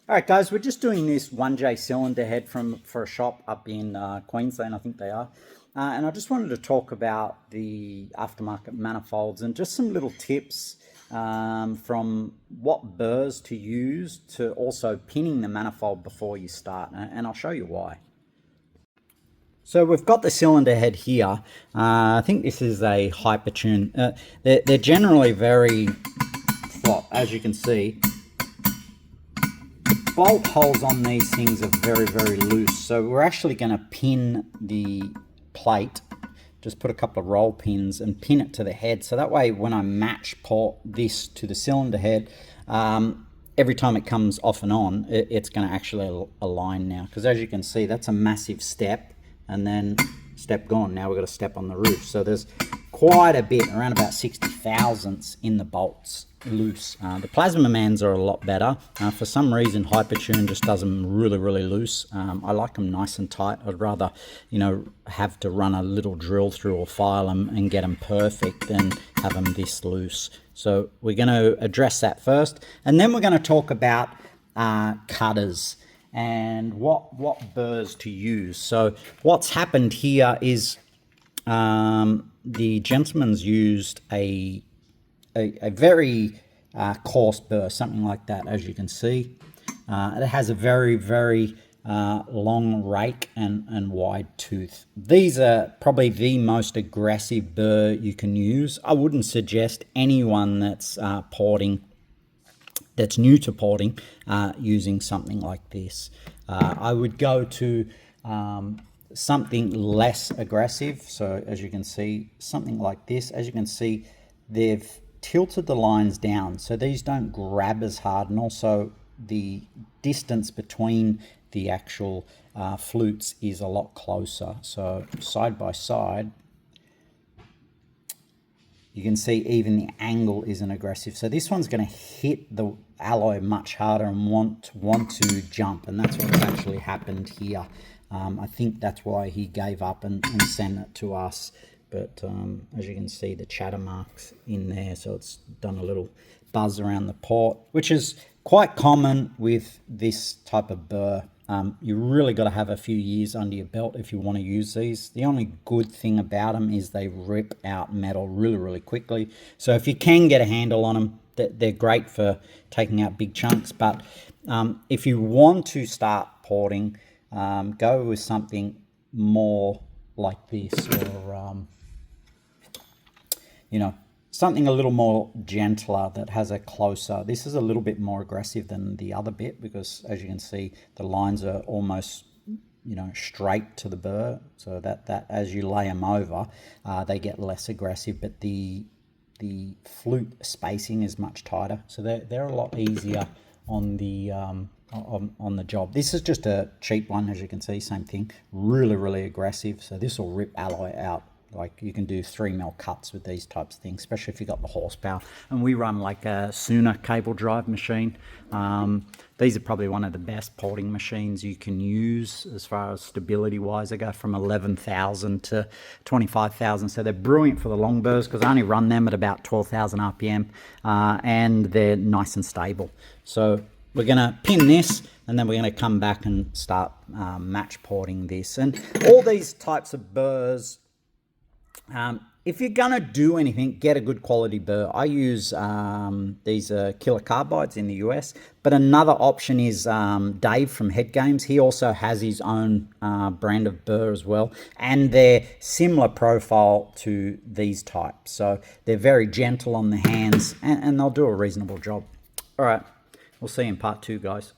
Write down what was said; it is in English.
All right, guys, we're just doing this 1J cylinder head for a shop up in Queensland, I think they are. And I just wanted to talk about the aftermarket manifolds and just some little tips from what burrs to use to also pinning the manifold before you start. And I'll show you why. So we've got the cylinder head here. I think this is a Hypertune. They're generally very flop, as you can see. Bolt holes on these things are very, very loose, so we're actually going to pin the plate, just put a couple of roll pins and pin it to the head, so that way when I match port this to the cylinder head, every time it comes off and on, it's going to actually align now, because as you can see, that's a massive step, and then step gone. Now we've got a step on the roof, so there's quite a bit, around about 60 thousandths in the bolts loose. The plasma mans are a lot better. For some reason Hypertune just does them really, really loose. I like them nice and tight. I'd rather, you know, have to run a little drill through or file them and get them perfect than have them this loose. So we're going to address that first, and then we're going to talk about cutters and what burrs to use. So what's happened here is the gentleman's used a very coarse burr, something like that, as you can see. It has a very, very long rake and wide tooth. These are probably the most aggressive burr you can use. I wouldn't suggest anyone that's porting, that's new to porting, using something like this. I would go to something less aggressive. So as you can see, something like this. As you can see, they've tilted the lines down, so these don't grab as hard, and also the distance between the actual flutes is a lot closer. So side by side, you can see even the angle isn't aggressive. So this one's going to hit the alloy much harder and want to jump, and that's what's actually happened here. I think that's why he gave up and sent it to us. But as you can see, the chatter marks in there, so it's done a little buzz around the port, which is quite common with this type of burr. You really got to have a few years under your belt if you want to use these. The only good thing about them is they rip out metal really, really quickly. So if you can get a handle on them, they're great for taking out big chunks. But if you want to start porting, go with something more like this, or you know, something a little more gentler that has a closer. This is a little bit more aggressive than the other bit, because as you can see, the lines are almost, you know, straight to the burr, so that as you lay them over, they get less aggressive, but the flute spacing is much tighter, so they're a lot easier on the on the job. This is just a cheap one, as you can see, same thing, really, really aggressive. So this will rip alloy out. Like, you can do 3mm cuts with these types of things, especially if you've got the horsepower. And we run like a Sooner cable drive machine. These are probably one of the best porting machines you can use as far as stability wise. They go from 11,000 to 25,000. So they're brilliant for the long burrs, because I only run them at about 12,000 RPM, and they're nice and stable. So we're going to pin this, and then we're going to come back and start match porting this. And all these types of burrs, if you're going to do anything, get a good quality burr. I use these Killer Carbides in the US, but another option is Dave from Head Games. He also has his own brand of burr as well, and they're similar profile to these types. So they're very gentle on the hands, and they'll do a reasonable job. All right, we'll see you in part 2, guys.